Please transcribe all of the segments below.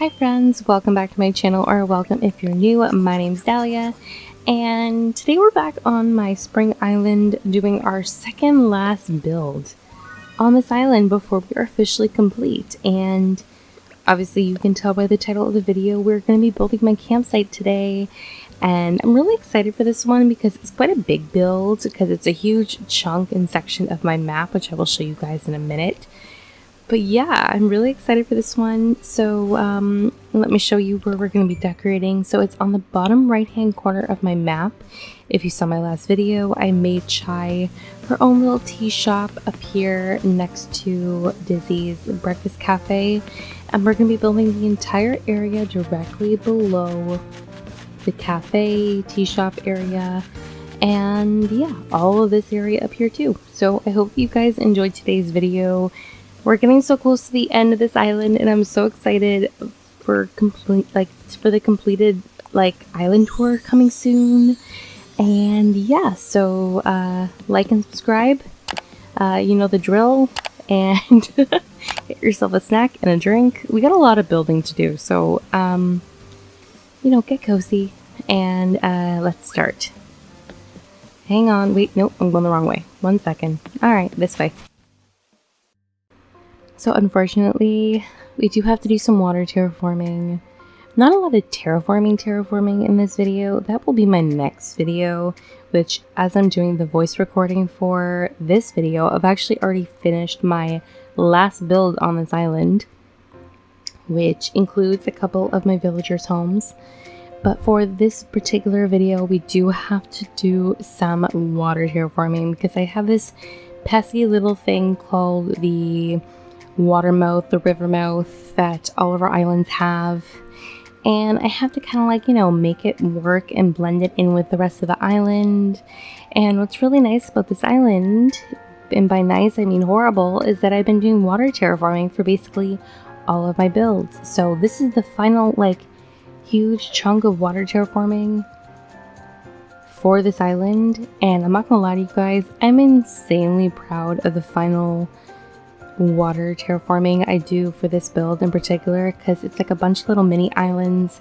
Hi friends, welcome back to my channel, or welcome if you're new. My name's Dalia, and today we're back on my spring island doing our second last build on this island before we are officially complete. And obviously you can tell by the title of the video, we're going to be building my campsite today. And I'm really excited for this one because it's quite a big build, because it's a huge chunk and section of my map, which I will show you guys in a minute. But yeah, I'm really excited for this one. So let me show you where we're going to be decorating. So it's on the bottom right hand corner of my map. If you saw my last video, I made Chai her own little tea shop up here next to Dizzy's Breakfast Cafe. And we're going to be building the entire area directly below the cafe, tea shop area. And yeah, all of this area up here too. So I hope you guys enjoyed today's video. We're getting so close to the end of this island, and I'm so excited for the completed island tour coming soon. And yeah, so like and subscribe. You know the drill, and get yourself a snack and a drink. We got a lot of building to do, so you know, get cozy and let's start. Hang on, wait, nope, I'm going the wrong way. 1 second. All right, this way. So unfortunately, we do have to do some water terraforming. Not a lot of terraforming in this video. That will be my next video, which as I'm doing the voice recording for this video, I've actually already finished my last build on this island, which includes a couple of my villagers' homes. But for this particular video, we do have to do some water terraforming because I have this pesky little thing called the water mouth, the river mouth that all of our islands have, and I have to kind of like, you know, make it work and blend it in with the rest of the island. And what's really nice about this island, and by nice I mean horrible, is that I've been doing water terraforming for basically all of my builds. So this is the final huge chunk of water terraforming for this island, and I'm not gonna lie to you guys, I'm insanely proud of the final water terraforming I do for this build in particular, because it's like a bunch of little mini islands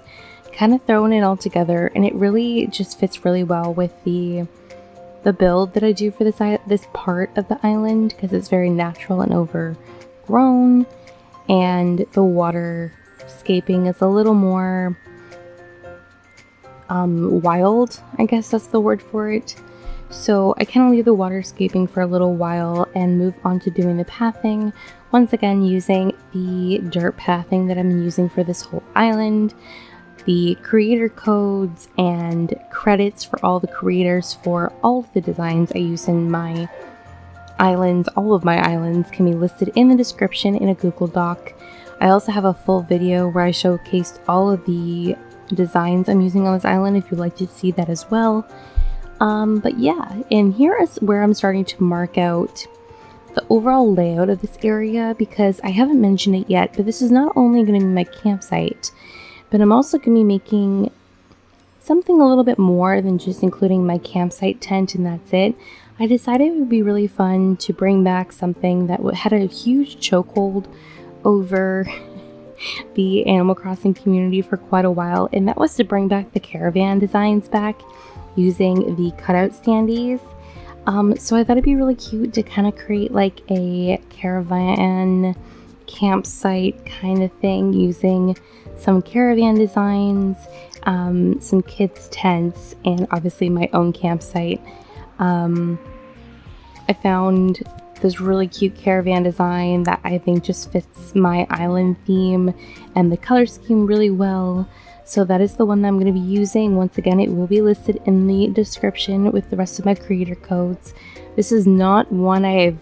kind of throwing it all together, and it really just fits really well with the build that I do for this part of the island, because it's very natural and overgrown, and the waterscaping is a little more wild, I guess that's the word for it. So I kind of leave the waterscaping for a little while and move on to doing the pathing. Once again, using the dirt pathing that I'm using for this whole island, the creator codes and credits for all the creators for all of the designs I use in my islands. All of my islands can be listed in the description in a Google Doc. I also have a full video where I showcased all of the designs I'm using on this island if you'd like to see that as well. But yeah, and here is where I'm starting to mark out the overall layout of this area, because I haven't mentioned it yet, but this is not only going to be my campsite, but I'm also going to be making something a little bit more than just including my campsite tent and that's it. I decided it would be really fun to bring back something that had a huge chokehold over the Animal Crossing community for quite a while, and that was to bring back the caravan designs back using the cutout standees. So I thought it'd be really cute to kind of create like a caravan campsite kind of thing using some caravan designs, some kids tents, and obviously my own campsite. I found this really cute caravan design that I think just fits my island theme and the color scheme really well. So that is the one that I'm going to be using. Once again, it will be listed in the description with the rest of my creator codes. This is not one I've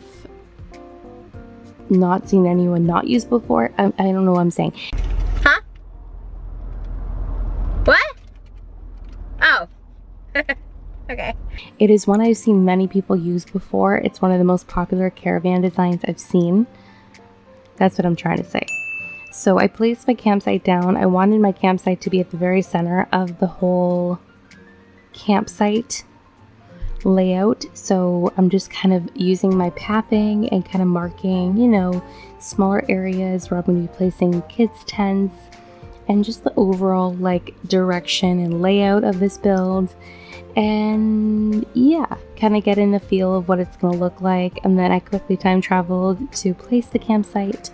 not seen anyone not use before. I don't know what I'm saying. Huh? What? Oh. Okay. It is one I've seen many people use before. It's one of the most popular caravan designs I've seen. That's what I'm trying to say. So I placed my campsite down. I wanted my campsite to be at the very center of the whole campsite layout. So I'm just kind of using my pathing and kind of marking, you know, smaller areas where I'm going to be placing kids' tents and just the overall like direction and layout of this build. And yeah, kind of getting the feel of what it's going to look like. And then I quickly time traveled to place the campsite.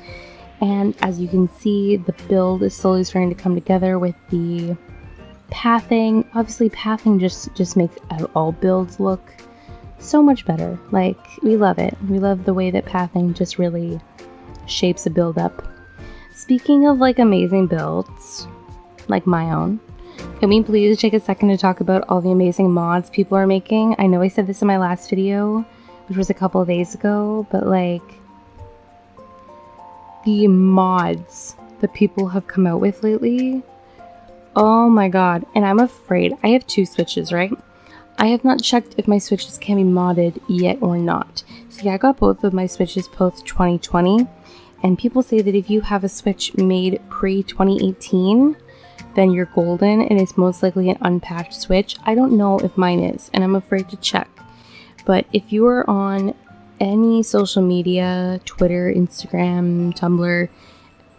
And as you can see, the build is slowly starting to come together with the pathing. Obviously, pathing just makes all builds look so much better. Like, we love it. We love the way that pathing just really shapes a build up. Speaking of like amazing builds, like my own, can we please take a second to talk about all the amazing mods people are making? I know I said this in my last video, which was a couple of days ago, but like the mods that people have come out with lately, oh my god. And I'm afraid, I have 2 Switches, right? I have not checked if my Switches can be modded yet or not. So yeah, I got both of my Switches post 2020, and people say that if you have a Switch made pre-2018, then you're golden, and it's most likely an unpatched Switch. I don't know if mine is, and I'm afraid to check. But if you are on any social media, Twitter, Instagram, Tumblr,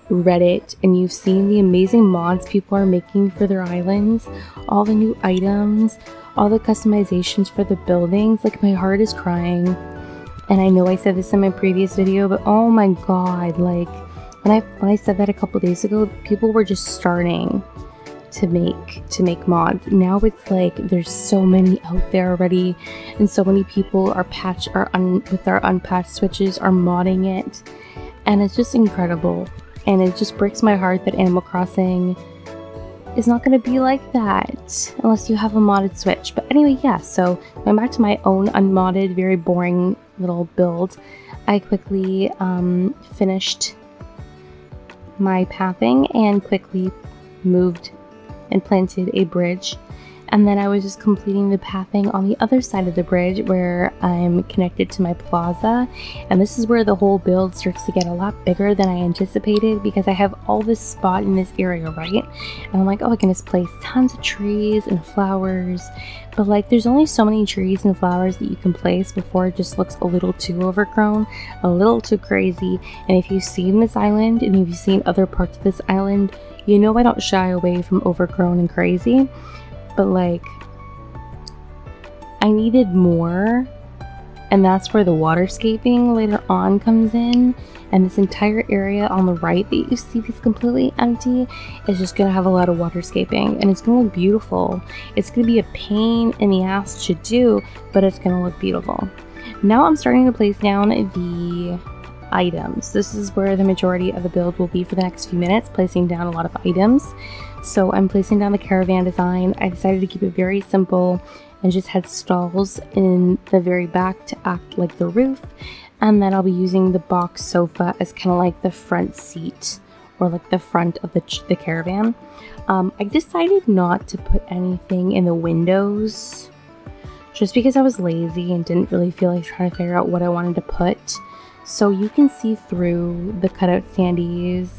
Reddit, and you've seen the amazing mods people are making for their islands, all the new items, all the customizations for the buildings, like my heart is crying. And I know I said this in my previous video, but oh my god, like when I said that a couple days ago, people were just starting to make mods. Now it's like there's so many out there already, and so many people with our unpatched Switches are modding it, and it's just incredible. And it just breaks my heart that Animal Crossing is not going to be like that unless you have a modded Switch. But anyway, yeah, so going back to my own unmodded, very boring little build, I quickly finished my pathing and quickly moved and planted a bridge, and then I was just completing the pathing on the other side of the bridge where I'm connected to my plaza. And this is where the whole build starts to get a lot bigger than I anticipated, because I have all this spot in this area, right? And I'm like, oh, I can just place tons of trees and flowers, but like there's only so many trees and flowers that you can place before it just looks a little too overgrown, a little too crazy. And if you've seen this island, and if you've seen other parts of this island, you know I don't shy away from overgrown and crazy, but like I needed more, and that's where the waterscaping later on comes in. And this entire area on the right that you see is completely empty is just gonna have a lot of waterscaping, and it's gonna look beautiful. It's gonna be a pain in the ass to do, but it's gonna look beautiful. Now I'm starting to place down the items. This is where the majority of the build will be for the next few minutes, placing down a lot of items. So I'm placing down the caravan design. I decided to keep it very simple and just had stalls in the very back to act like the roof, and then I'll be using the box sofa as kind of like the front seat, or like the front of the caravan. I decided not to put anything in the windows just because I was lazy and didn't really feel like trying to figure out what I wanted to put. So you can see through the cutout standees.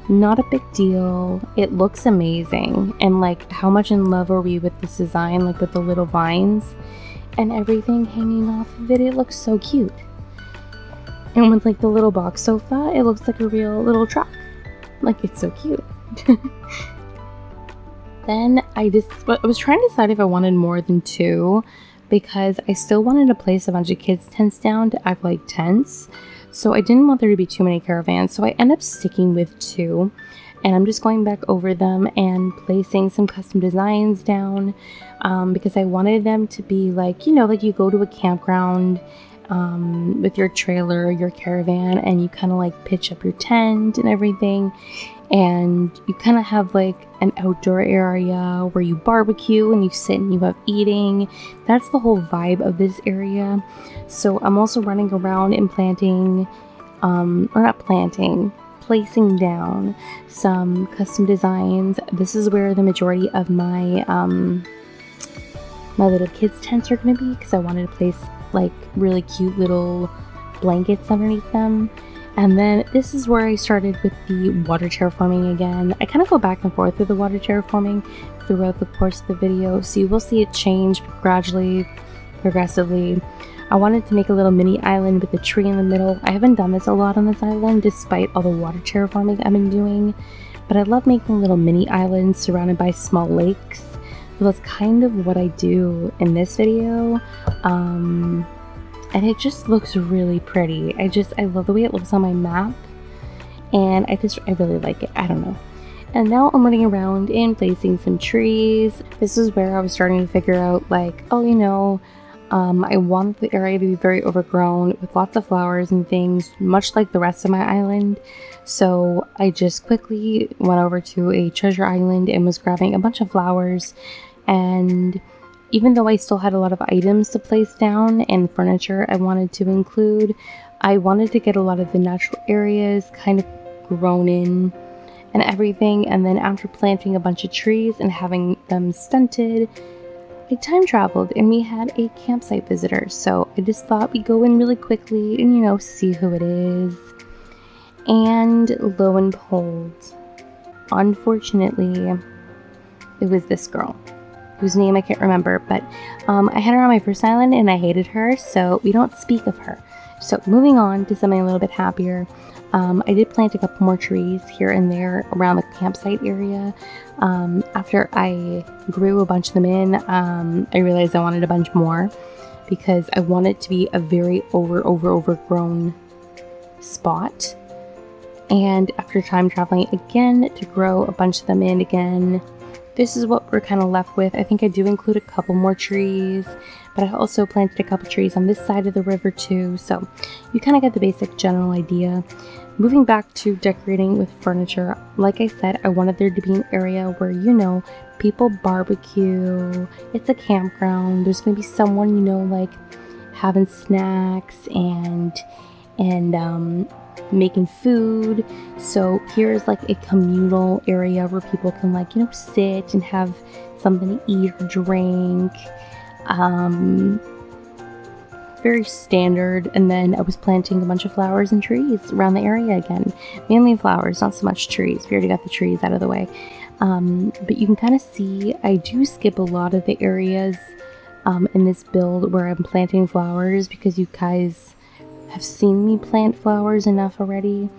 Not a big deal. It looks amazing. And like, how much in love are we with this design, like with the little vines and everything hanging off of it. It looks so cute. And with like the little box sofa, it looks like a real little truck. Like, it's so cute. Then I was trying to decide if I wanted more than 2, because I still wanted to place a bunch of kids' tents down to act like tents. So I didn't want there to be too many caravans, so I ended up sticking with 2. And I'm just going back over them and placing some custom designs down, because I wanted them to be like, you know, like you go to a campground with your trailer or your caravan, and you kind of like pitch up your tent and everything, and you kind of have like an outdoor area where you barbecue and you sit and you have eating. That's the whole vibe of this area. So I'm also running around and placing down some custom designs. This is where the majority of my my little kids tents are going to be, because I wanted to place like really cute little blankets underneath them. And then this is where I started with the water terraforming again. I kind of go back and forth with the water terraforming throughout the course of the video, so you will see it change gradually, progressively. I wanted to make a little mini island with a tree in the middle. I haven't done this a lot on this island, despite all the water terraforming I've been doing, but I love making little mini islands surrounded by small lakes. So that's kind of what I do in this video. And it just looks really pretty. I love the way it looks on my map. And I really like it. I don't know. And now I'm running around and placing some trees. This is where I was starting to figure out, like, oh, you know, I want the area to be very overgrown with lots of flowers and things, much like the rest of my island. So I just quickly went over to a treasure island and was grabbing a bunch of flowers. And even though I still had a lot of items to place down and furniture I wanted to include, I wanted to get a lot of the natural areas kind of grown in and everything. And then after planting a bunch of trees and having them stunted, I time traveled and we had a campsite visitor. So I just thought we'd go in really quickly and, you know, see who it is. And lo and behold, unfortunately, it was this girl whose name I can't remember, but I had her on my first island and I hated her, so we don't speak of her. So moving on to something a little bit happier. I did plant a couple more trees here and there around the campsite area. After I grew a bunch of them in, I realized I wanted a bunch more because I want it to be a very overgrown spot. And after time traveling again to grow a bunch of them in again, this is what we're kind of left with. I think I do include a couple more trees, but I also planted a couple trees on this side of the river too, so you kind of get the basic general idea. Moving back to decorating with furniture, like I said, I wanted there to be an area where, you know, people barbecue, it's a campground, there's going to be someone, you know, like having snacks and making food. So here's like a communal area where people can, like, you know, sit and have something to eat or drink. Very standard. And then I was planting a bunch of flowers and trees around the area again, mainly flowers, not so much trees. We already got the trees out of the way. But you can kind of see I do skip a lot of the areas in this build where I'm planting flowers because you guys have seen me plant flowers enough already.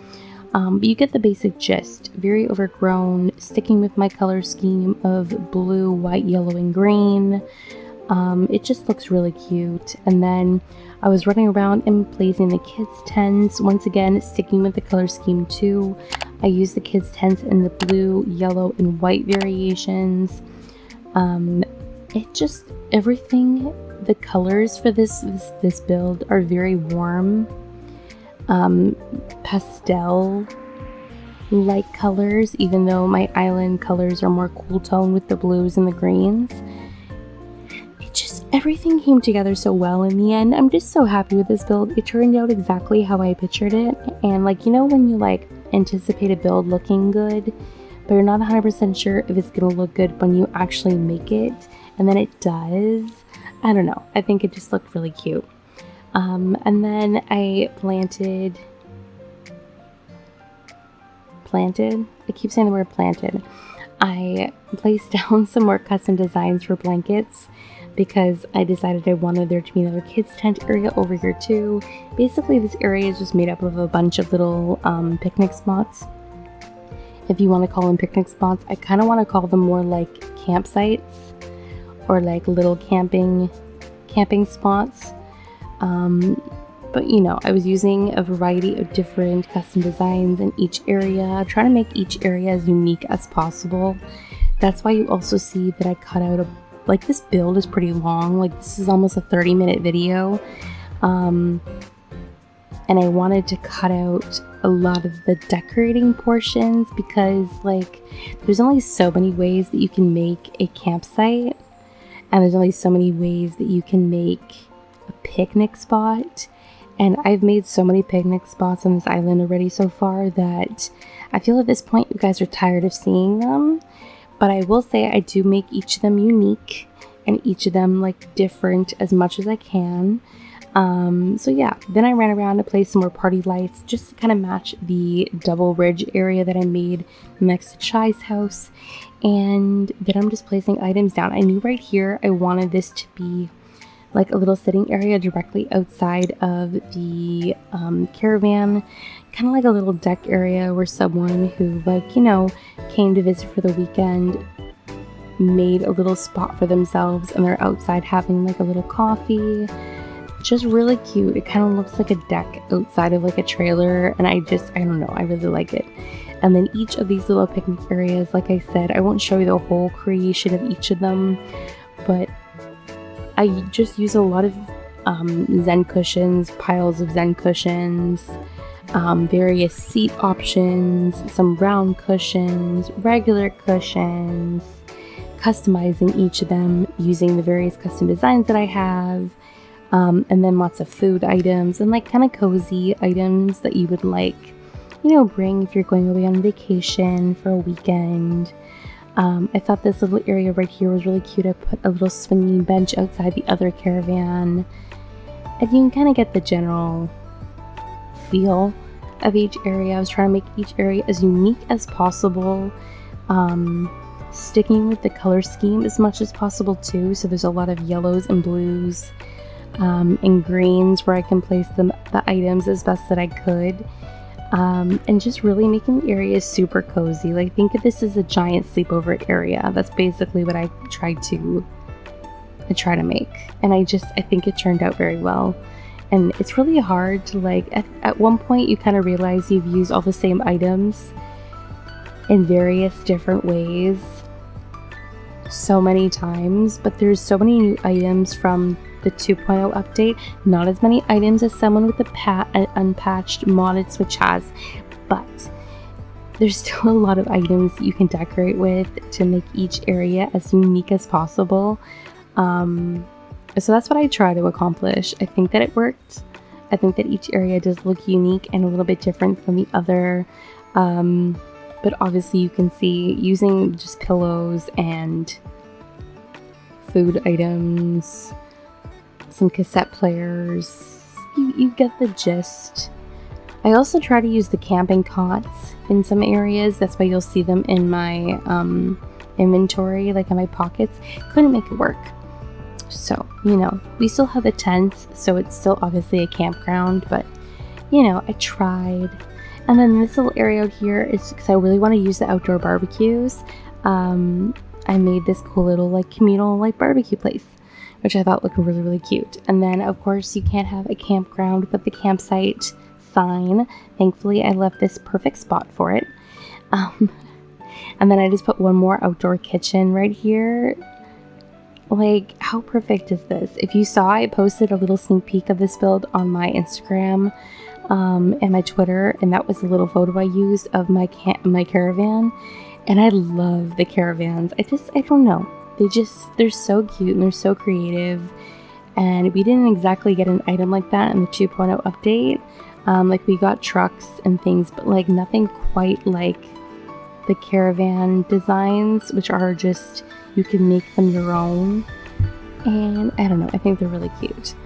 But you get the basic gist. Very overgrown, sticking with my color scheme of blue, white, yellow, and green. It just looks really cute. And then I was running around and placing the kids' tents. Once again, sticking with the color scheme too. I used the kids' tents in the blue, yellow, and white variations. It just, everything, the colors for this build are very warm, pastel like colors, even though my island colors are more cool tone with the blues and the greens. It just, everything came together so well in the end. I'm just so happy with this build. It turned out exactly how I pictured it. And like, you know, when you like anticipate a build looking good, but you're not 100% sure if it's gonna look good when you actually make it, and then it does. I don't know. I think it just looked really cute. And then I planted. I keep saying the word planted. I placed down some more custom designs for blankets because I decided I wanted there to be another kids tent area over here too. Basically, this area is just made up of a bunch of little picnic spots. If you want to call them picnic spots, I kind of want to call them more like campsites or like little camping spots. But you know, I was using a variety of different custom designs in each area, trying to make each area as unique as possible. That's why you also see that I cut out like this build is pretty long, like this is almost a 30-minute video. And I wanted to cut out a lot of the decorating portions because like there's only so many ways that you can make a campsite, and there's only so many ways that you can make a picnic spot. And I've made so many picnic spots on this island already so far that I feel at this point you guys are tired of seeing them. But I will say I do make each of them unique and each of them like different as much as I can. So yeah, then I ran around to place some more party lights just to kind of match the double ridge area that I made next to Chai's house. And then I'm just placing items down. I knew right here I wanted this to be like a little sitting area directly outside of the caravan. kind of like a little deck area where someone who, like, you know, came to visit for the weekend made a little spot for themselves, and they're outside having like a little coffee. Just really cute. It kind of looks like a deck outside of like a trailer, and I don't know, I really like it. And then each of these little picnic areas, like I said, I won't show you the whole creation of each of them, but I just use a lot of Zen cushions, piles of Zen cushions, various seat options, some round cushions, regular cushions, customizing each of them using the various custom designs that I have, and then lots of food items and like kind of cozy items that you would like, you know, bring if you're going away on vacation for a weekend. I thought this little area right here was really cute. I put a little swinging bench outside the other caravan, and you can kind of get the general feel of each area. I was trying to make each area as unique as possible, sticking with the color scheme as much as possible too. So there's a lot of yellows and blues and greens where I can place the items as best that I could. And just really making the area super cozy. Like, think of this as a giant sleepover area. That's basically what I try to make. And I think it turned out very well. And it's really hard to, like, at one point you kind of realize you've used all the same items in various different ways so many times, but there's so many new items from the 2.0 update. Not as many items as someone with an unpatched modded Switch has, but there's still a lot of items that you can decorate with to make each area as unique as possible. So that's what I try to accomplish. I think that it worked. I think that each area does look unique and a little bit different from the other. But obviously you can see using just pillows and food items, some cassette players, you get the gist. I also try to use the camping cots in some areas. That's why you'll see them in my inventory, like in my pockets. Couldn't make it work. So, you know, we still have the tents, so it's still obviously a campground, but, you know, I tried. And then this little area out here is because I really want to use the outdoor barbecues. I made this cool little like communal like barbecue place, which I thought looked really, really cute. And then of course you can't have a campground with the campsite sign. Thankfully I left this perfect spot for it. And then I just put one more outdoor kitchen right here. Like, how perfect is this? If you saw, I posted a little sneak peek of this build on my Instagram and my Twitter, and that was a little photo I used of my caravan. And I love the caravans. I don't know. They're so cute and they're so creative. And we didn't exactly get an item like that in the 2.0 update. Like, we got trucks and things, but like nothing quite like the caravan designs, which are just, you can make them your own. And I don't know, I think they're really cute.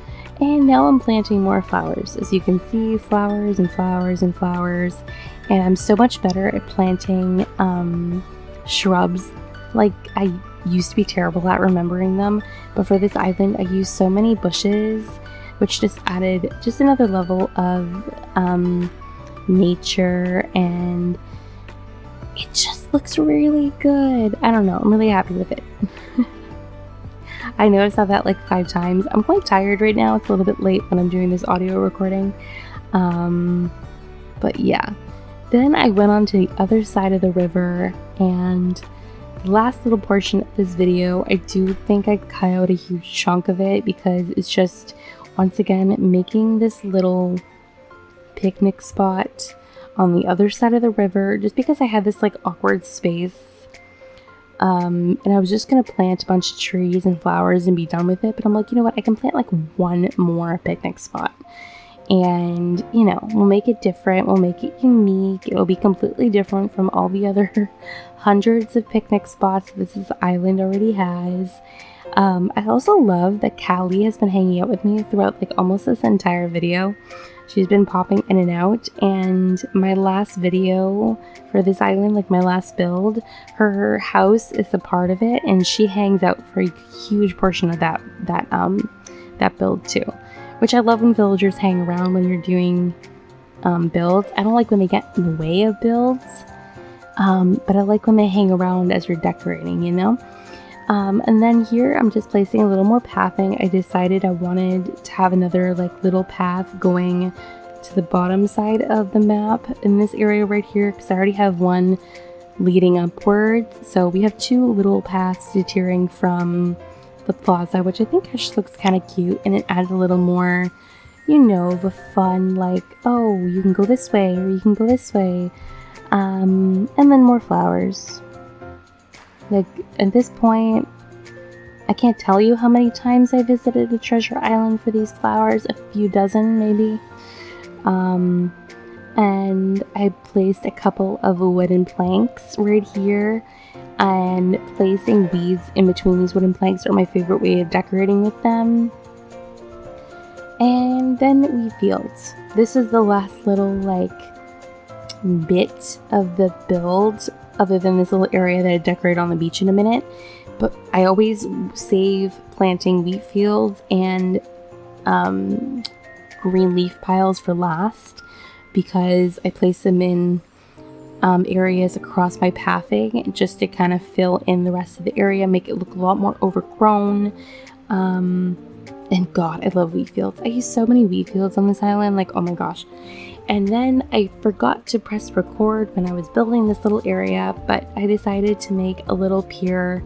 And now I'm planting more flowers. As you can see, flowers and flowers and flowers. And I'm so much better at planting shrubs. Like, I used to be terrible at remembering them, but for this island I used so many bushes, which just added just another level of nature, and it just looks really good. I don't know, I'm really happy with it. I know I've said that like 5 times. I'm quite tired right now. It's a little bit late when I'm doing this audio recording. But yeah. Then I went on to the other side of the river, and the last little portion of this video, I do think I cut out a huge chunk of it because it's just, once again, making this little picnic spot on the other side of the river, just because I had this like awkward space. And I was just gonna plant a bunch of trees and flowers and be done with it, but I'm like, you know what, I can plant like one more picnic spot, and you know, we'll make it different, we'll make it unique, it'll be completely different from all the other hundreds of picnic spots this island already has. I also love that Callie has been hanging out with me throughout like almost this entire video. She's been popping in and out, and my last video for this island, like my last build, her house is a part of it, and she hangs out for a huge portion of that build too. Which I love when villagers hang around when you're doing builds. I don't like when they get in the way of builds, but I like when they hang around as you're decorating, you know? And then here I'm just placing a little more pathing. I decided I wanted to have another like little path going to the bottom side of the map in this area right here, because I already have one leading upwards. So we have two little paths deterring from the plaza, which I think actually looks kind of cute, and it adds a little more, you know, the fun, like, oh, you can go this way or you can go this way. And then more flowers. Like, at this point, I can't tell you how many times I visited the treasure island for these flowers, a few dozen maybe. And I placed a couple of wooden planks right here, and placing beads in between these wooden planks are my favorite way of decorating with them. And then wheat fields. This is the last little like bit of the build, other than this little area that I decorate on the beach in a minute. But I always save planting wheat fields and green leaf piles for last, because I place them in areas across my pathing just to kind of fill in the rest of the area, make it look a lot more overgrown. And God, I love wheat fields. I use so many wheat fields on this island, like, oh my gosh. And then I forgot to press record when I was building this little area, but I decided to make a little pier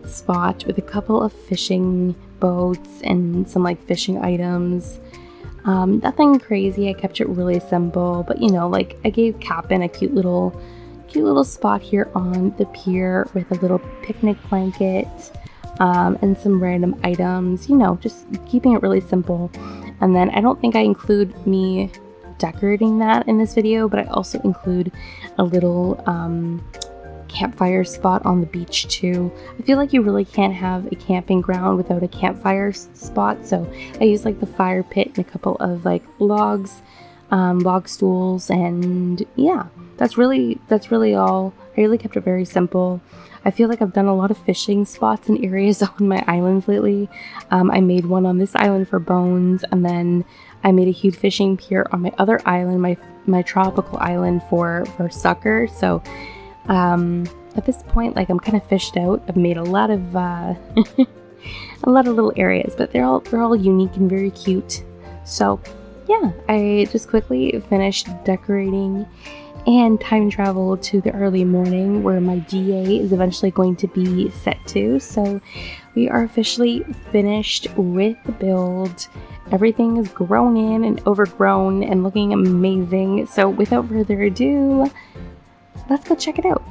spot with a couple of fishing boats and some like fishing items. Nothing crazy. I kept it really simple, but you know, like I gave Cap'n a cute little spot here on the pier with a little picnic blanket, and some random items, you know, just keeping it really simple. And then I don't think I include me decorating that in this video, but I also include a little campfire spot on the beach too. I feel like you really can't have a camping ground without a campfire spot, so I use like the fire pit and a couple of like logs, log stools, and yeah, that's really all. I really kept it very simple. I feel like I've done a lot of fishing spots and areas on my islands lately. I made one on this island for bones, and then I made a huge fishing pier on my other island, my tropical island for sucker. So at this point, like, I'm kind of fished out. I've made a lot of a lot of little areas, but they're all unique and very cute. So yeah, I just quickly finished decorating and time travel to the early morning where my DA is eventually going to be set to. So we are officially finished with the build. Everything is grown in and overgrown and looking amazing. So without further ado, let's go check it out.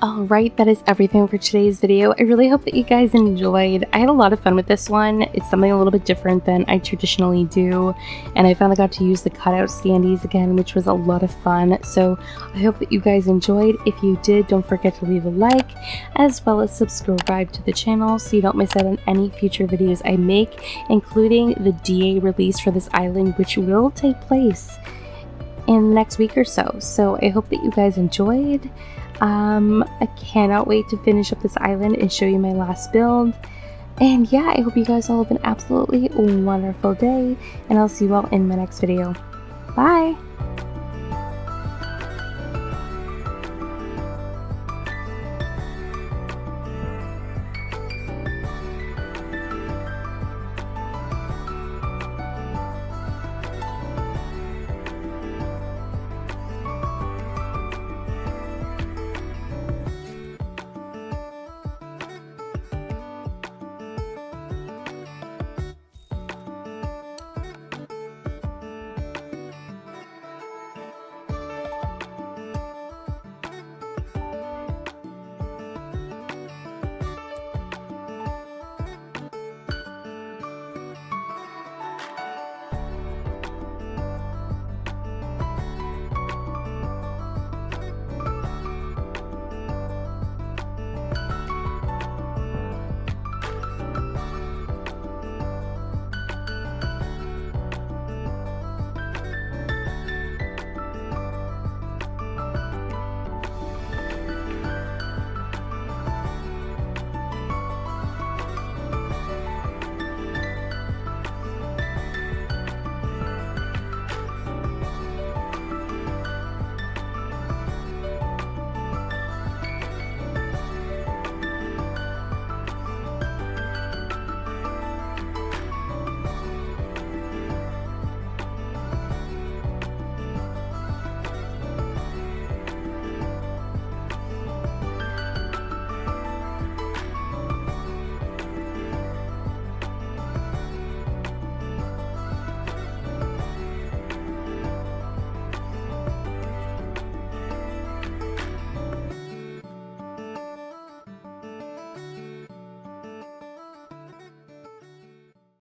Alright, that is everything for today's video. I really hope that you guys enjoyed. I had a lot of fun with this one. It's something a little bit different than I traditionally do, and I finally got to use the cutout standees again, which was a lot of fun. So I hope that you guys enjoyed. If you did, don't forget to leave a like, as well as subscribe to the channel so you don't miss out on any future videos I make, including the DA release for this island, which will take place in the next week or so. So I hope that you guys enjoyed. I cannot wait to finish up this island and show you my last build. And yeah, I hope you guys all have an absolutely wonderful day, and I'll see you all in my next video. Bye!